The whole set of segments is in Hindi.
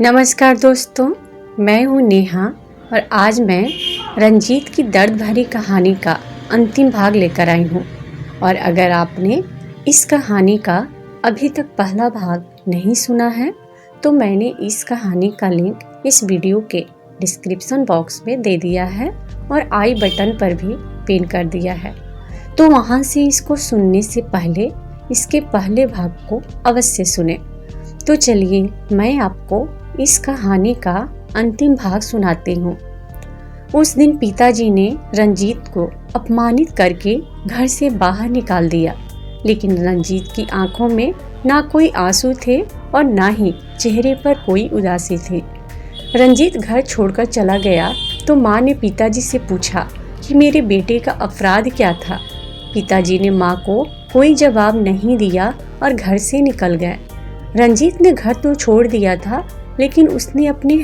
नमस्कार दोस्तों, मैं हूँ नेहा और आज मैं रंजीत की दर्द भरी कहानी का अंतिम भाग लेकर आई हूँ। और अगर आपने इस कहानी का अभी तक पहला भाग नहीं सुना है तो मैंने इस कहानी का लिंक इस वीडियो के डिस्क्रिप्शन बॉक्स में दे दिया है और आई बटन पर भी पिन कर दिया है, तो वहाँ से इसको सुनने से पहले इसके पहले भाग को अवश्य सुने। तो चलिए मैं आपको इस कहानी का अंतिम भाग सुनाती हूँ। उस दिन पिताजी ने रंजीत को अपमानित करके घर से बाहर निकाल दिया, लेकिन रंजीत की आंखों में ना कोई आंसू थे और ना ही चेहरे पर कोई उदासी थी। रंजीत घर छोड़कर चला गया तो माँ ने पिताजी से पूछा कि मेरे बेटे का अपराध क्या था। पिताजी ने माँ को कोई जवाब नहीं दिया और घर से निकल गए। रंजीत ने घर तो छोड़ दिया था, लेकिन उसने अपने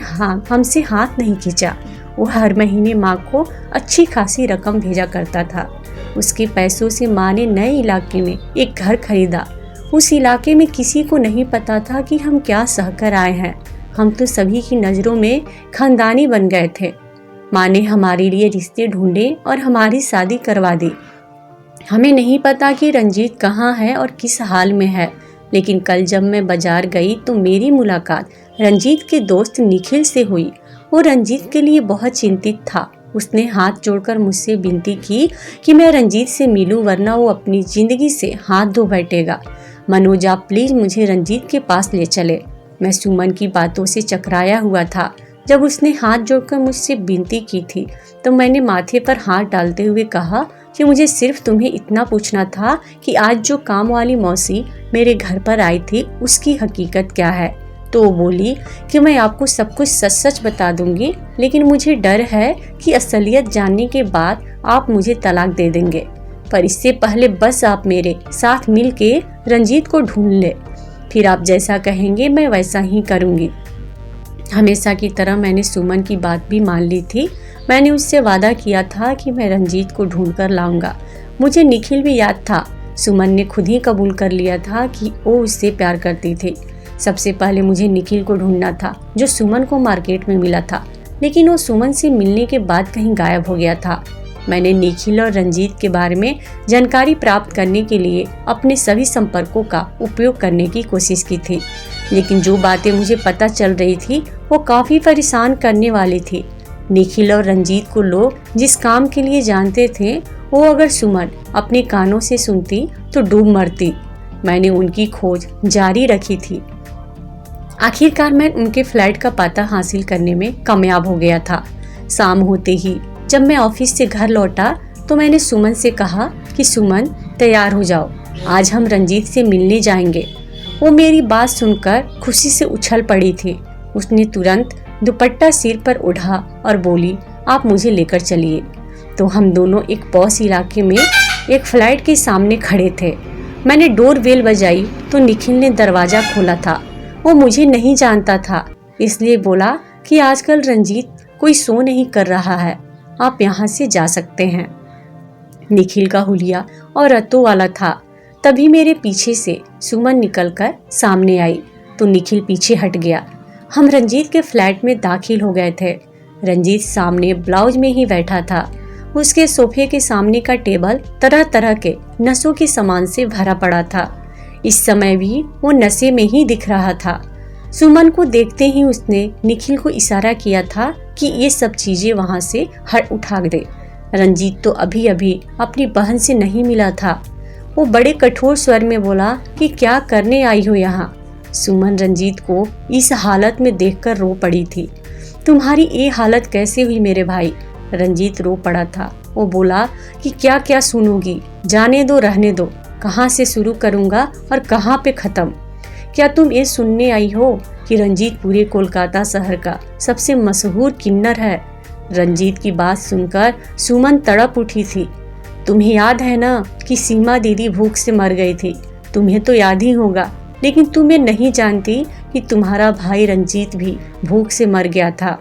हमसे हाथ नहीं खींचा। वो हर महीने माँ को अच्छी खासी रकम भेजा करता था। उसके पैसों से माँ ने नए इलाके में एक घर खरीदा। उस इलाके में किसी को नहीं पता था कि हम क्या सहकर आए हैं। हम तो सभी की नज़रों में खानदानी बन गए थे। माँ ने हमारे लिए रिश्ते ढूंढे और हमारी शादी करवा दी। हमें नहीं पता कि रंजीत कहाँ है और किस हाल में है, लेकिन कल जब मैं बाजार गई तो मेरी मुलाकात रंजीत के दोस्त निखिल से हुई। वो रंजीत के लिए बहुत चिंतित था। उसने हाथ जोड़कर मुझसे विनती की कि मैं रंजीत से मिलूं, वरना वो अपनी जिंदगी से हाथ धो बैठेगा। मनोज, आप प्लीज मुझे रंजीत के पास ले चले। मैं सुमन की बातों से चकराया हुआ था। जब उसने हाथ जोड़कर मुझसे विनती की थी तो मैंने माथे पर हाथ डालते हुए कहा कि मुझे सिर्फ तुम्हें इतना पूछना था कि आज जो काम वाली मौसी मेरे घर पर आई थी उसकी हकीकत क्या है। तो वो बोली कि मैं आपको सब कुछ सच सच बता दूंगी, लेकिन मुझे डर है कि असलियत जानने के बाद आप मुझे तलाक दे देंगे। पर इससे पहले बस आप मेरे साथ मिल के रंजीत को ढूंढ ले, फिर आप जैसा कहेंगे मैं वैसा ही करूंगी। हमेशा की तरह मैंने सुमन की बात भी मान ली थी। मैंने उससे वादा किया था कि मैं रंजीत को ढूंढ कर लाऊंगा। मुझे निखिल भी याद था। सुमन ने खुद ही कबूल कर लिया था कि वो उससे प्यार करती थी। सबसे पहले मुझे निखिल को ढूंढना था, जो सुमन को मार्केट में मिला था, लेकिन वो सुमन से मिलने के बाद कहीं गायब हो गया था। मैंने निखिल और रंजीत के बारे में जानकारी प्राप्त करने के लिए अपने सभी संपर्कों का उपयोग करने की कोशिश की थी, लेकिन जो बातें मुझे पता चल रही थी वो काफी परेशान करने वाली थी। निखिल और रंजीत को लोग जिस काम के लिए जानते थे, वो अगर सुमन अपने कानों से सुनती तो डूब मरती। मैंने उनकी खोज जारी रखी थी। आखिरकार मैं उनके फ्लैट का पता हासिल करने में कामयाब हो गया था। शाम होते ही जब मैं ऑफिस से घर लौटा तो मैंने सुमन से कहा कि सुमन, तैयार हो जाओ, आज हम रंजीत से मिलने जाएंगे। वो मेरी बात सुनकर खुशी से उछल पड़ी थी। उसने तुरंत दुपट्टा सिर पर ओढ़ा और बोली, आप मुझे लेकर चलिए। तो हम दोनों एक पॉश इलाके में एक फ्लैट के सामने खड़े थे। मैंने डोर बेल बजाई तो निखिल ने दरवाजा खोला था। वो मुझे नहीं जानता था, इसलिए बोला कि आजकल रंजीत कोई शो नहीं कर रहा है, आप यहाँ से जा सकते हैं। निखिल का हुलिया और रत्तों वाला था। तभी मेरे पीछे से सुमन निकलकर सामने आई तो निखिल पीछे हट गया। हम रंजीत के फ्लैट में दाखिल हो गए थे। रंजीत सामने ब्लाउज में ही बैठा था। उसके सोफे के सामने का टेबल तरह तरह के नशों के सामान से भरा पड़ा था। इस समय भी वो नशे में ही दिख रहा था। सुमन को देखते ही उसने निखिल को इशारा किया था कि ये सब चीजें वहां से हट उठा दे। रंजीत तो अभी अभी अपनी बहन से नहीं मिला था। वो बड़े कठोर स्वर में बोला कि क्या करने आई हो यहाँ। सुमन रंजीत को इस हालत में देखकर रो पड़ी थी। तुम्हारी ये हालत कैसे हुई मेरे भाई? रंजीत रो पड़ा था। वो बोला कि क्या क्या सुनूंगी, जाने दो, रहने दो, कहाँ से शुरू करूँगा और कहाँ पे ख़त्म। क्या तुम ये सुनने आई हो कि रंजीत पूरे कोलकाता शहर का सबसे मशहूर किन्नर है? रंजीत की बात सुनकर सुमन तड़प उठी थी। तुम्हें याद है ना कि सीमा दीदी भूख से मर गई थी? तुम्हें तो याद ही होगा, लेकिन तुम ये नहीं जानती कि तुम्हारा भाई रंजीत भी भूख से मर गया था।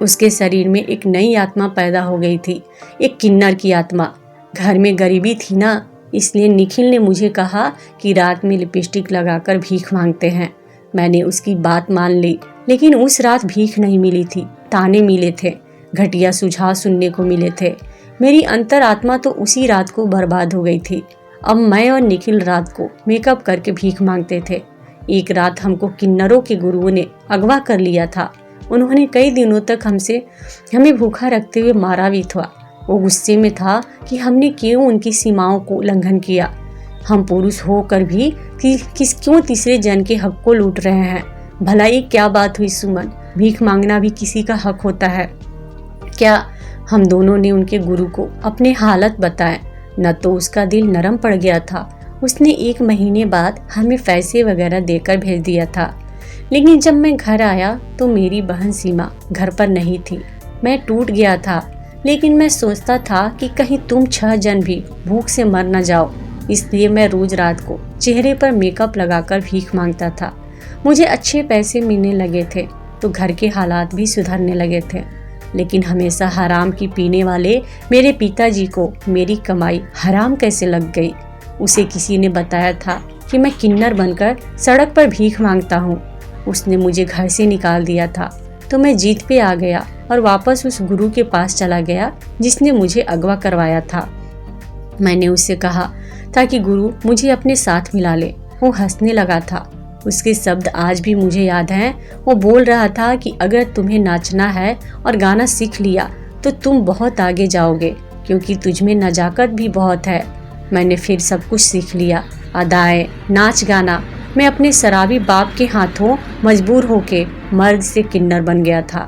उसके शरीर में एक नई आत्मा पैदा हो गई थी, एक किन्नर की आत्मा। घर में गरीबी थी ना, इसलिए निखिल ने मुझे कहा कि रात में लिपस्टिक लगाकर भीख मांगते हैं। मैंने उसकी बात मान ली। लेकिन उस रात भीख नहीं मिली थी, ताने मिले थे, घटिया सुझाव सुनने को मिले थे। मेरी अंतरात्मा तो उसी रात को बर्बाद हो गई थी। अब मैं और निखिल रात को मेकअप करके भीख मांगते थे। एक रात हमको किन्नरों के गुरुओं ने अगवा कर लिया था। उन्होंने कई दिनों तक हमें भूखा रखते हुए मारा भी था। वो गुस्से में था कि हमने क्यों उनकी सीमाओं को उल्लंघन किया। हम पुरुष होकर भी क्यों तीसरे जन के हक को लूट रहे हैं। भला ये क्या बात हुई सुमन, भीख मांगना भी किसी का हक होता है क्या? हम दोनों ने उनके गुरु को अपने हालत बताए। न तो उसका दिल नरम पड़ गया था, उसने 1 महीने बाद हमें पैसे वगैरह देकर भेज दिया था। लेकिन जब मैं घर आया तो मेरी बहन सीमा घर पर नहीं थी। मैं टूट गया था, लेकिन मैं सोचता था कि कहीं तुम 6 जन भी भूख से मर न जाओ। इसलिए मैं रोज रात को चेहरे पर मेकअप लगाकर भीख मांगता था। मुझे अच्छे पैसे मिलने लगे थे तो घर के हालात भी सुधरने लगे थे। लेकिन हमेशा हराम की पीने वाले मेरे पिताजी को मेरी कमाई हराम कैसे लग गई। उसे किसी ने बताया था कि मैं किन्नर बनकर सड़क पर भीख मांगता हूँ। उसने मुझे घर से निकाल दिया था तो मैं जीत पे आ गया और वापस उस गुरु के पास चला गया जिसने मुझे अगवा करवाया था। मैंने उससे कहा था कि गुरु मुझे अपने साथ मिला ले। वो हंसने लगा था। उसके शब्द आज भी मुझे याद हैं। वो बोल रहा था कि अगर तुम्हें नाचना है और गाना सीख लिया तो तुम बहुत आगे जाओगे, क्योंकि तुझमें नजाकत भी बहुत है। मैंने फिर सब कुछ सीख लिया, अदाएं, नाच गाना। मैं अपने शराबी बाप के हाथों मजबूर होके मर्द से किन्नर बन गया था।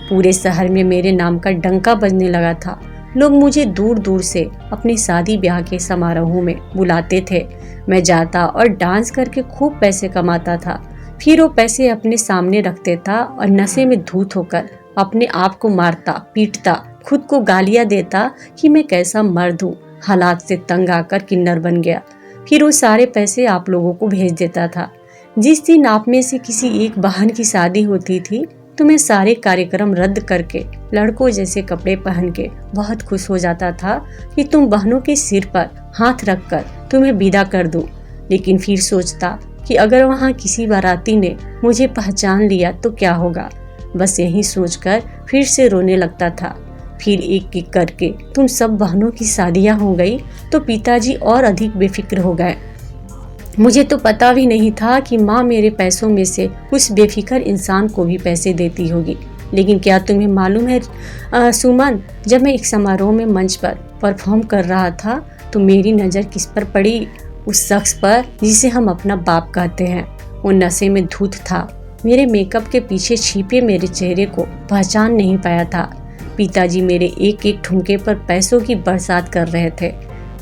पूरे शहर में मेरे नाम का डंका बजने लगा था। लोग मुझे दूर दूर से अपने शादी ब्याह के समारोहों में बुलाते थे। मैं जाता और डांस करके खूब पैसे कमाता था। फिर वो पैसे अपने सामने रखते था और नशे में धूत होकर अपने आप को मारता पीटता, खुद को गालियां देता कि मैं कैसा मर्द हूँ। हालात से तंग आकर किन्नर बन गया। फिर वो सारे पैसे आप लोगों को भेज देता था। जिस दिन आप में से किसी एक बहन की शादी होती थी तो मैं सारे कार्यक्रम रद्द करके लड़कों जैसे कपड़े पहन के बहुत खुश हो जाता था कि तुम बहनों के सिर पर हाथ रखकर तुम्हें विदा कर दूं। लेकिन फिर सोचता कि अगर वहाँ किसी बाराती ने मुझे पहचान लिया तो क्या होगा। बस यही सोचकर फिर से रोने लगता था। फिर एक एक करके तुम सब बहनों की शादियाँ हो गई तो पिताजी और अधिक बेफिक्र हो गए। मुझे तो पता भी नहीं था कि माँ मेरे पैसों में से उस बेफिक्र इंसान को भी पैसे देती होगी। लेकिन क्या तुम्हें मालूम है सुमन, जब मैं एक समारोह में मंच पर परफॉर्म कर रहा था तो मेरी नज़र किस पर पड़ी? उस शख्स पर जिसे हम अपना बाप कहते हैं। वो नशे में धुत था। मेरे मेकअप के पीछे छिपे मेरे चेहरे को पहचान नहीं पाया था। पिताजी मेरे एक एक ठुमके पर पैसों की बरसात कर रहे थे।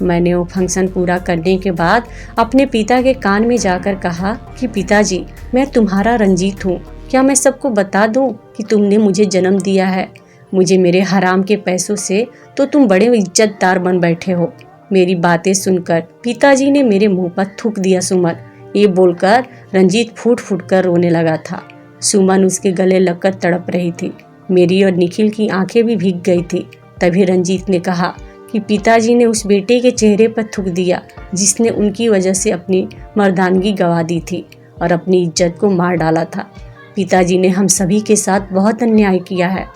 मैंने वो फंक्शन पूरा करने के बाद अपने पिता के कान में जाकर कहा कि पिताजी, मैं तुम्हारा रंजीत हूँ। क्या मैं सबको बता दूँ कि तुमने मुझे जन्म दिया है? मुझे मेरे हराम के पैसों से तो तुम बड़े इज्जतदार बन बैठे हो। मेरी बातें सुनकर पिताजी ने मेरे मुंह पर थूक दिया सुमन। ये बोलकर रंजीत फूट फूट कर रोने लगा था। सुमन उसके गले लगकर तड़प रही थी। मेरी और निखिल की आंखें भी भीग गई थी। तभी रंजीत ने कहा कि पिताजी ने उस बेटे के चेहरे पर थूक दिया जिसने उनकी वजह से अपनी मर्दानगी गंवा दी थी और अपनी इज्जत को मार डाला था। पिताजी ने हम सभी के साथ बहुत अन्याय किया है।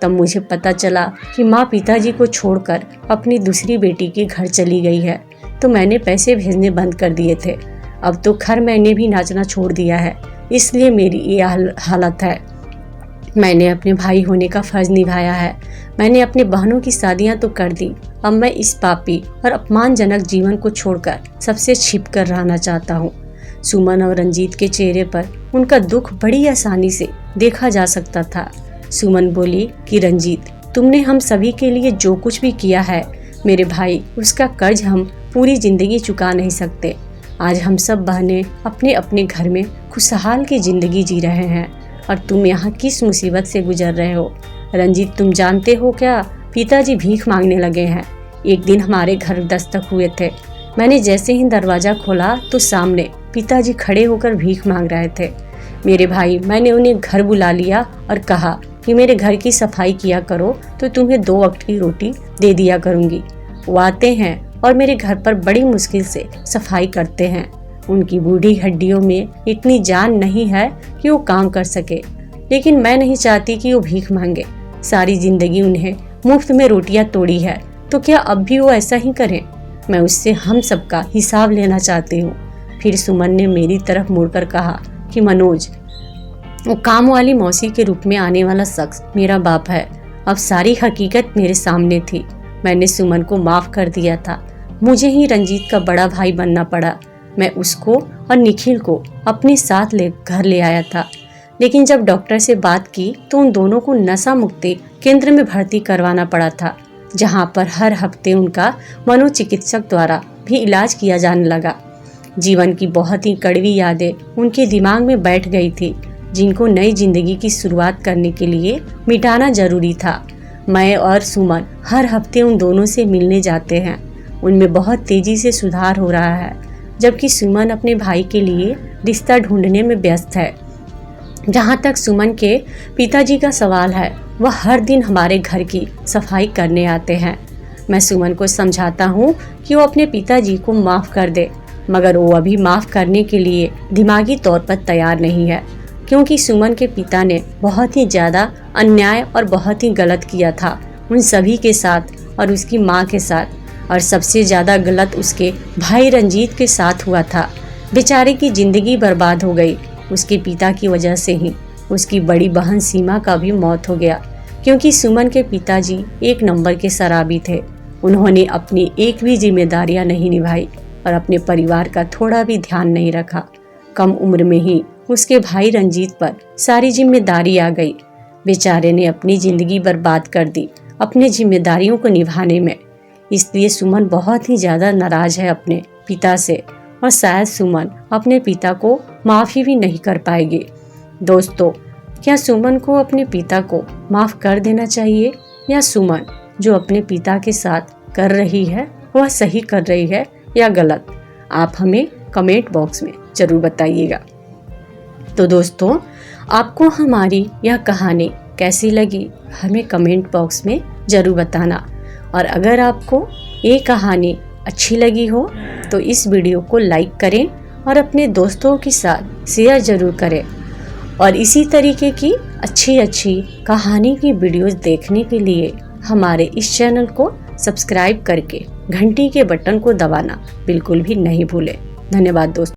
तब मुझे पता चला कि माँ पिताजी को छोड़कर अपनी दूसरी बेटी के घर चली गई है, तो मैंने पैसे भेजने बंद कर दिए थे। अब तो खैर मैंने भी नाचना छोड़ दिया है, इसलिए मेरी ये हालत है। मैंने अपने भाई होने का फर्ज निभाया है। मैंने अपने बहनों की शादियां तो कर दी। अब मैं इस पापी और अपमानजनक जीवन को छोड़कर सबसे छिप कर रहना चाहता हूँ। सुमन और रंजीत के चेहरे पर उनका दुख बड़ी आसानी से देखा जा सकता था। सुमन बोली कि रंजीत, तुमने हम सभी के लिए जो कुछ भी किया है मेरे भाई, उसका कर्ज हम पूरी जिंदगी चुका नहीं सकते। आज हम सब बहनें अपने अपने घर में खुशहाल की जिंदगी जी रहे हैं और तुम यहाँ किस मुसीबत से गुजर रहे हो। रंजीत, तुम जानते हो क्या, पिताजी भीख मांगने लगे हैं। एक दिन हमारे घर दस्तक हुए थे। मैंने जैसे ही दरवाज़ा खोला तो सामने पिताजी खड़े होकर भीख मांग रहे थे। मेरे भाई, मैंने उन्हें घर बुला लिया और कहा कि मेरे घर की सफाई किया करो तो तुम्हें 2 वक्त की रोटी दे दिया करूँगी। वो आते हैं और मेरे घर पर बड़ी मुश्किल से सफाई करते हैं। उनकी बूढ़ी हड्डियों में इतनी जान नहीं है कि वो काम कर सके, लेकिन मैं नहीं चाहती कि वो भीख मांगे। सारी जिंदगी उन्हें मुफ्त में रोटियां तोड़ी है, तो क्या अब भी वो ऐसा ही करें? मैं उससे हम सबका हिसाब लेना चाहती हूँ। फिर सुमन ने मेरी तरफ मुड़कर कहा कि मनोज, वो काम वाली मौसी के रूप में आने वाला शख्स मेरा बाप है। अब सारी हकीकत मेरे सामने थी। मैंने सुमन को माफ कर दिया था। मुझे ही रंजीत का बड़ा भाई बनना पड़ा। मैं उसको और निखिल को अपने साथ घर ले आया था, लेकिन जब डॉक्टर से बात की तो उन दोनों को नशा मुक्ति केंद्र में भर्ती करवाना पड़ा था, जहां पर हर हफ्ते उनका मनोचिकित्सक द्वारा भी इलाज किया जाने लगा। जीवन की बहुत ही कड़वी यादें उनके दिमाग में बैठ गई थी, जिनको नई जिंदगी की शुरुआत करने के लिए मिटाना जरूरी था। मैं और सुमन हर हफ्ते उन दोनों से मिलने जाते हैं। उनमें बहुत तेजी से सुधार हो रहा है, जबकि सुमन अपने भाई के लिए रिश्ता ढूंढने में व्यस्त है। जहाँ तक सुमन के पिताजी का सवाल है, वह हर दिन हमारे घर की सफाई करने आते हैं। मैं सुमन को समझाता हूँ कि वो अपने पिताजी को माफ़ कर दे, मगर वो अभी माफ़ करने के लिए दिमागी तौर पर तैयार नहीं है, क्योंकि सुमन के पिता ने बहुत ही ज़्यादा अन्याय और बहुत ही गलत किया था उन सभी के साथ और उसकी माँ के साथ, और सबसे ज़्यादा गलत उसके भाई रंजीत के साथ हुआ था। बेचारे की ज़िंदगी बर्बाद हो गई। उसके पिता की वजह से ही उसकी बड़ी बहन सीमा का भी मौत हो गया, क्योंकि सुमन के पिताजी एक नंबर के शराबी थे। उन्होंने अपनी एक भी जिम्मेदारियां नहीं निभाई और अपने परिवार का थोड़ा भी ध्यान नहीं रखा। कम उम्र में ही उसके भाई रंजीत पर सारी जिम्मेदारी आ गई। बेचारे ने अपनी ज़िंदगी बर्बाद कर दी अपने जिम्मेदारियों को निभाने में। इसलिए सुमन बहुत ही ज़्यादा नाराज़ है अपने पिता से, और शायद सुमन अपने पिता को माफ़ी भी नहीं कर पाएगी। दोस्तों, क्या सुमन को अपने पिता को माफ़ कर देना चाहिए, या सुमन जो अपने पिता के साथ कर रही है वह सही कर रही है या गलत? आप हमें कमेंट बॉक्स में ज़रूर बताइएगा। तो दोस्तों, आपको हमारी यह कहानी कैसी लगी हमें कमेंट बॉक्स में ज़रूर बताना। और अगर आपको ये कहानी अच्छी लगी हो तो इस वीडियो को लाइक करें और अपने दोस्तों के साथ शेयर ज़रूर करें। और इसी तरीके की अच्छी कहानी की वीडियोस देखने के लिए हमारे इस चैनल को सब्सक्राइब करके घंटी के बटन को दबाना बिल्कुल भी नहीं भूलें। धन्यवाद दोस्तों।